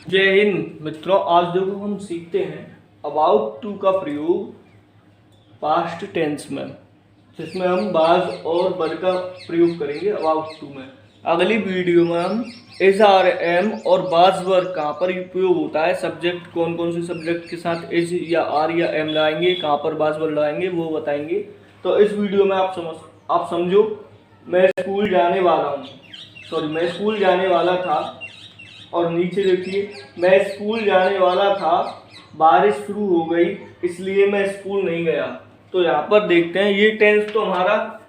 जय हिंद मित्रों। आज देखो हम सीखते हैं अबाउट टू का प्रयोग पास्ट टेंस में, जिसमें हम बाज और बल का प्रयोग करेंगे अबाउट टू में। अगली वीडियो में हम इज आर एम और बाज वर्ग कहाँ पर उपयोग होता है, सब्जेक्ट कौन कौन से सब्जेक्ट के साथ इज या आर या एम लगाएंगे, कहाँ पर बाज वर्ग लगाएंगे वो बताएंगे। तो इस वीडियो में आप समझो मैं स्कूल जाने वाला था और नीचे देखिए मैं स्कूल जाने वाला था, बारिश शुरू हो गई इसलिए मैं स्कूल नहीं गया। तो यहाँ पर देखते हैं ये टेंस तो हमारा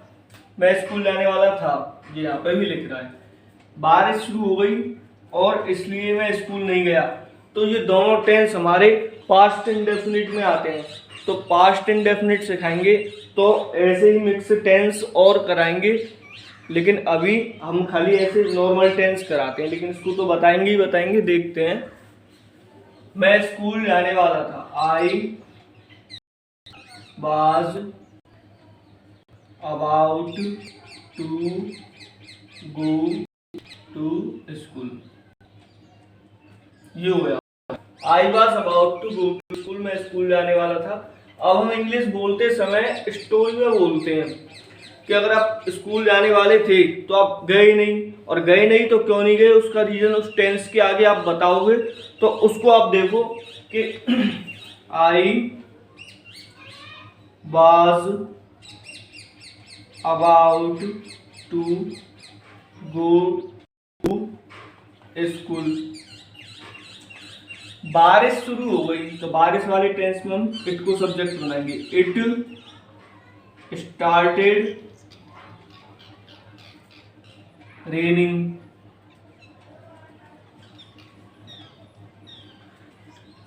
मैं स्कूल जाने वाला था, ये यहाँ पे भी लिख रहा है, बारिश शुरू हो गई और इसलिए मैं स्कूल नहीं गया। तो ये दोनों टेंस हमारे पास्ट इंडेफिनिट में आते हैं। तो पास्ट इंडेफिनिट सिखाएंगे तो ऐसे ही मिक्स टेंस और कराएंगे, लेकिन अभी हम खाली ऐसे नॉर्मल टेंस कराते हैं, लेकिन इसको तो बताएंगे ही बताएंगे। देखते हैं मैं स्कूल जाने वाला था, I was about to go to school. ये हो गया I was about to go to school, मैं स्कूल जाने वाला था। अब हम इंग्लिश बोलते समय स्टोरी में बोलते हैं कि अगर आप स्कूल जाने वाले थे तो आप गए नहीं, और गए नहीं तो क्यों नहीं गए उसका रीजन उस टेंस के आगे आप बताओगे। तो उसको आप देखो कि I was about to go to school, बारिश शुरू हो गई तो बारिश वाले टेंस में हम इट को सब्जेक्ट बनाएंगे, इट स्टार्टेड रेनिंग।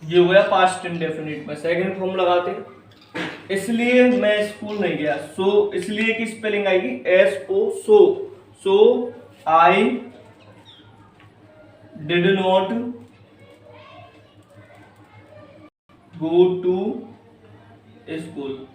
ये हो गया पास्ट इंडेफिनिट में। सेकंड फॉर्म लगाते हैं, इसलिए मैं स्कूल नहीं गया। सो इसलिए की स्पेलिंग आएगी S O, so I did not go to school.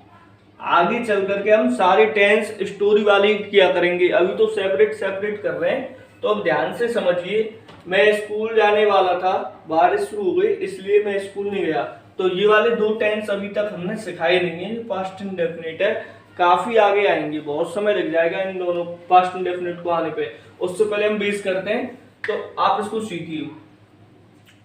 आगे चल करके हम सारे टेंस स्टोरी वाली किया करेंगे, अभी तो सेपरेट कर रहे हैं। तो अब ध्यान से समझिए, मैं स्कूल जाने वाला था, बारिश शुरू हो गई इसलिए मैं स्कूल नहीं गया। तो ये वाले दो टेंस अभी तक हमने सिखाए नहीं है, पास्ट इंडेफिनिट है, काफी आगे आएंगे, बहुत समय लग जाएगा इन दोनों पास्ट इंडेफिनिट को आने पे। उससे पहले हम बेस करते हैं, तो आप इसको सीखिए।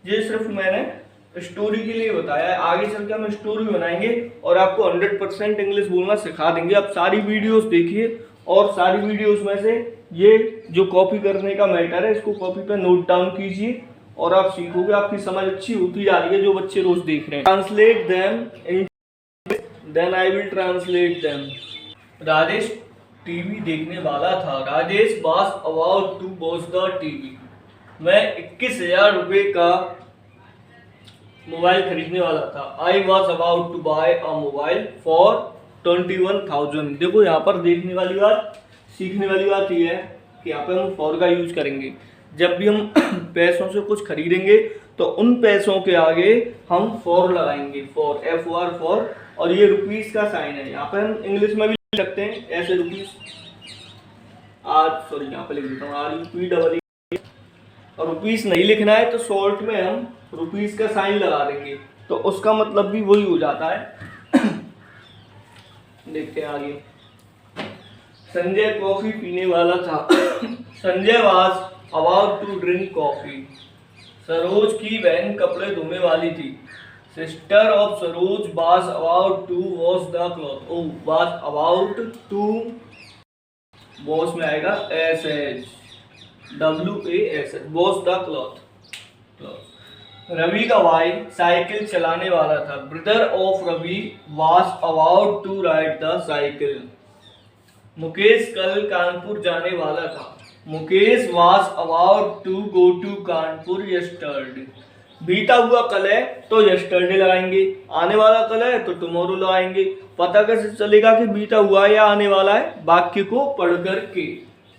ये सिर्फ मैंने स्टोरी के लिए बताया है, आगे चल के हम स्टोरी बनाएंगे और आपको 100% इंग्लिश बोलना सिखा देंगे। आप सारी वीडियोस देखिए और सारी वीडियोस में से ये जो कॉपी करने का मैटर है इसको कॉपी पे नोट डाउन कीजिए और आप सीखोगे, आपकी समझ अच्छी होती जा रही है जो बच्चे रोज देख रहे हैं। Translate them then I will translate them. Rajesh TV देखने वाला था, Rajesh was about to watch the TV. मैं 21,000 रुपए का मोबाइल खरीदने वाला था, I was about to buy a mobile for 21,000। देखो यहाँ पर देखने वाली बात, सीखने वाली बात ये है कि यहाँ पे हम फॉर का यूज करेंगे। जब भी हम पैसों से कुछ खरीदेंगे तो उन पैसों के आगे हम फॉर लगाएंगे, फॉर, FOR फॉर। और ये रुपीस का साइन है, यहाँ पे हम इंग्लिश में भी लिख सकते हैं ऐसे रुपीस, यहाँ पे लिख देता हूँ RUPEE। और रुपीस नहीं लिखना है तो शॉर्ट में हम रुपीस का साइन लगा देंगे, तो उसका मतलब भी वही हो जाता है। देखते हैं आगे। संजय कॉफी पीने वाला था, Sanjay was about to drink coffee. Saroj की बहन कपड़े धोने वाली थी, sister of Saroj was about to wash the cloth. Oh, was about to, wash में आएगा WASH, wash the cloth. Ravi का भाई साइकिल चलाने वाला था, brother of Ravi was about to ride the cycle. Mukesh कल कानपुर जाने वाला था, Mukesh was about to go to Kanpur yesterday. बीता हुआ कल है तो यस्टरडे लगाएंगे, आने वाला कल है तो टुमारो लगाएंगे। पता कैसे चलेगा कि बीता हुआ है या आने वाला है? वाक्य को पढ़ करके।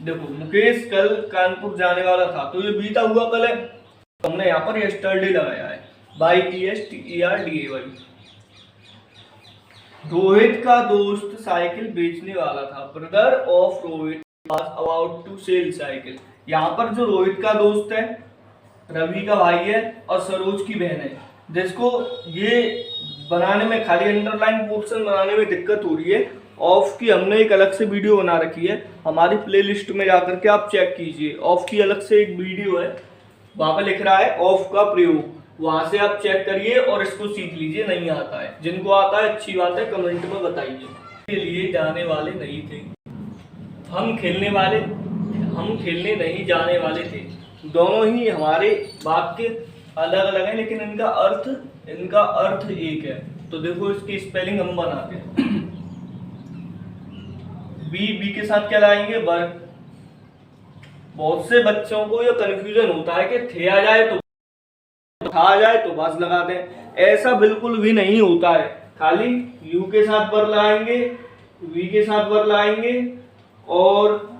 देखो मुकेश कल कानपुर जाने वाला था, तो ये बीता हुआ कल है, हमने यहाँ पर यस्टरडे लगाया है, YESTERDAY। रोहित का दोस्त साइकिल बेचने वाला था, brother of Rohit was about to sell cycle. यहाँ पर जो रोहित का दोस्त है रवि का भाई है और सरोज की बहन है। जिसको ये बनाने में, खाली अंडरलाइन पोर्शन बनाने में दिक्कत हो रही है, ऑफ की हमने एक अलग से वीडियो बना रखी है, हमारी प्लेलिस्ट में जाकर के आप चेक कीजिए। ऑफ की अलग से एक वीडियो है, वहां पे लिख रहा है ऑफ का प्रयोग, वहां से आप चेक करिए और इसको सीख लीजिए। नहीं आता है, जिनको आता है अच्छी बात है, कमेंट में बताइए। के लिए जाने वाले नहीं थे, हम खेलने नहीं जाने वाले थे। दोनों ही हमारे वाक्य अलग अलग हैं, लेकिन इनका अर्थ एक है। तो देखो इसकी स्पेलिंग हम बनाते हैं। बी के साथ क्या लाएंगे? वर। बहुत से बच्चों को यह कंफ्यूजन होता है कि थे आ जाए तो था आ जाए तो बस लगा दें। ऐसा बिल्कुल भी नहीं होता है। खाली यू के साथ वर लगाएंगे, वी के साथ वर लगाएंगे, और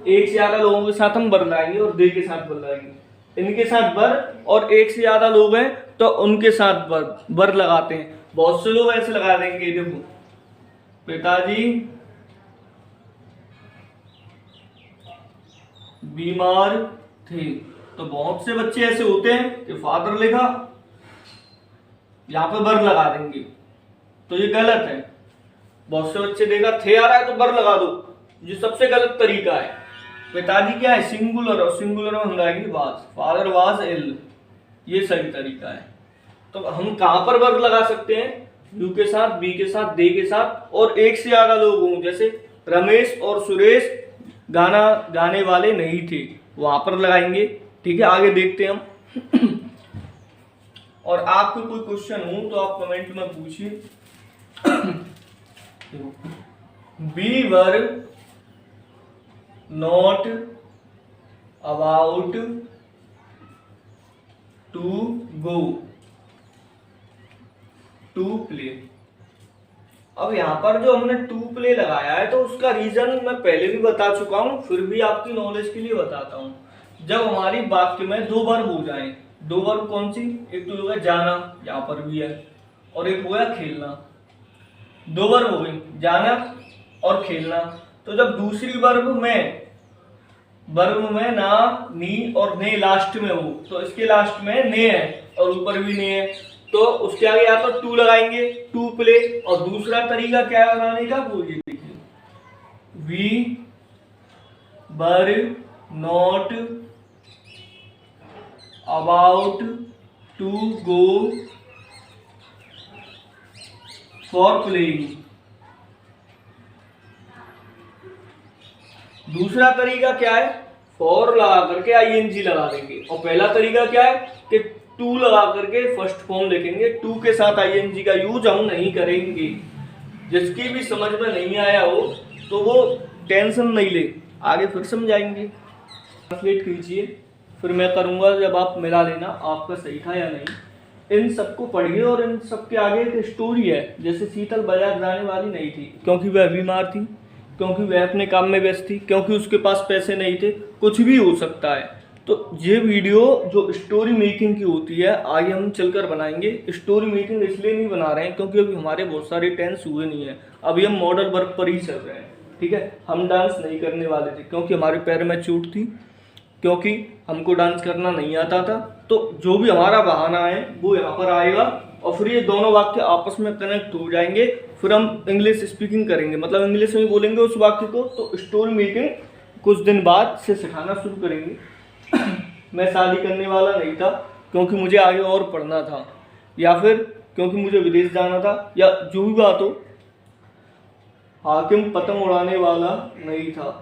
एक से ज्यादा लोगों के साथ हम वर लगाएंगे, और दे के साथ वर लगाएंगे। इनके साथ वर, और एक से ज्यादा लोग हैं तो उनके साथ वर लगाते हैं। बहुत से लोग ऐसे लगा देंगे, देखो पिताजी बीमार थे, तो बहुत से बच्चे ऐसे होते हैं कि फादर लिखा, यहां पे वर लगा देंगे, तो ये गलत है। बहुत से बच्चे देखा थे आ रहा है तो वर लगा दो, ये सबसे गलत तरीका है। पिताजी क्या है? सिंगुलर, और सिंगुलर में हम लगाएंगे वाज, फादर वाज इल, ये सही तरीका है। तो हम कहां पर वर लगा सकते हैं? यू के साथ, बी के साथ, दे के साथ, और एक से ज्यादा लोग हों, जैसे रमेश और सुरेश गाना गाने वाले नहीं थे, वहां पर लगाएंगे। ठीक है, आगे देखते हैं हम। और आपको कोई क्वेश्चन हो तो आप कमेंट में पूछिए। We were not about to go to play. अब यहाँ पर जो हमने टू प्ले लगाया है, तो उसका रीजन मैं पहले भी बता चुका हूं, फिर भी आपकी नॉलेज के लिए बताता हूं। जब हमारी वाक्य में दो वर्ब हो जाएं, दो वर्ब कौन सी? एक तो होगा जाना, यहाँ पर भी है, और एक होगा खेलना। दो वर्ब हो गई, जाना और खेलना। तो जब दूसरी वर्ब में ना, नी और ने लास्ट में हो, तो इसके लास्ट में ने है और ऊपर भी ने है, तो उसके आगे यहाँ पर टू लगाएंगे, टू प्ले। और दूसरा तरीका क्या है बनाने का, वो ये देखिए, we were not about to go for playing. दूसरा तरीका क्या है? फॉर लगा करके आईएनजी लगा देंगे, और पहला तरीका क्या है कि टू लगा करके फर्स्ट फॉर्म लिखेंगे। टू के साथ आईएनजी का यूज हम नहीं करेंगे। जिसकी भी समझ में नहीं आया हो तो वो टेंशन नहीं ले, आगे फिर समझाएंगे। ट्रांसलेट कीजिए, फिर मैं करूंगा, जब आप मिला लेना आपका सही था या नहीं। इन सबको पढ़िए, और इन सबके आगे एक स्टोरी है। जैसे शीतल बाजार जाने वाली नहीं थी क्योंकि वह बीमार थी, क्योंकि वह अपने काम में व्यस्त थी, क्योंकि उसके पास पैसे नहीं थे, कुछ भी हो सकता है। तो ये वीडियो जो स्टोरी मेकिंग की होती है, आगे हम चलकर बनाएंगे। स्टोरी मेकिंग इसलिए नहीं बना रहे हैं क्योंकि अभी हमारे बहुत सारे टेंस हुए नहीं है, अभी हम मॉडल वर्क पर ही चल रहे हैं। ठीक है, हम डांस नहीं करने वाले थे क्योंकि हमारे पैर में चोट थी, क्योंकि हमको डांस करना नहीं आता था। तो जो भी हमारा बहाना है वो यहाँ पर आएगा, और फिर ये दोनों वाक्य आपस में कनेक्ट हो जाएंगे। फिर हम इंग्लिश स्पीकिंग करेंगे, मतलब इंग्लिश में बोलेंगे उस वाक्य को। तो स्टोरी मेकिंग कुछ दिन बाद से सिखाना शुरू करेंगे। मैं शादी करने वाला नहीं था क्योंकि मुझे आगे और पढ़ना था, या फिर क्योंकि मुझे विदेश जाना था, या जो भी बात हो। हाकिम पतंग उड़ाने वाला नहीं था,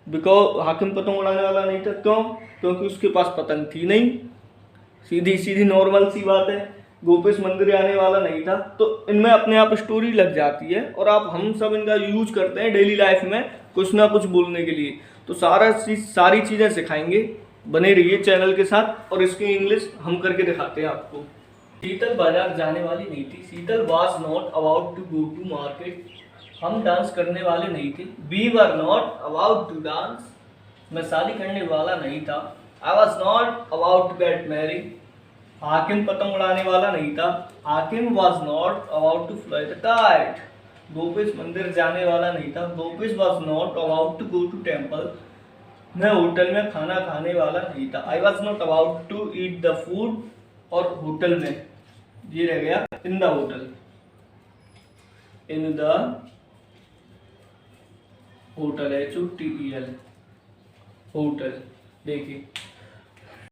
बिकॉज हाकिम पतंग उड़ाने वाला नहीं था, क्यों? क्योंकि उसके पास पतंग थी नहीं। सीधी सीधी नॉर्मल सी बात है। गोपेश मंदिर आने वाला नहीं था। तो इनमें अपने आप स्टोरी लग जाती है, और आप हम सब इनका यूज करते हैं डेली लाइफ में कुछ ना कुछ बोलने के लिए। तो सारी चीज़ें सिखाएंगे, बने रहिए चैनल के साथ, और इसकी इंग्लिश हम करके दिखाते हैं आपको। शीतल बाजार जाने वाली नहीं थी। Sheetal was not about to go to market. हम डांस करने वाले नहीं थे। We were not about to dance. मैं शादी करने वाला नहीं था। I was not about to get married. Hakim पतंग उड़ाने वाला नहीं था। Hakim was not about to fly the kite. Gopesh मंदिर जाने वाला नहीं था। Gopesh was not about to go to temple. मैं होटल में खाना खाने वाला नहीं था। I was not about to eat the food, और होटल में ये रह गया in the hotel, in the hotel, HOTEL, hotel. देखिए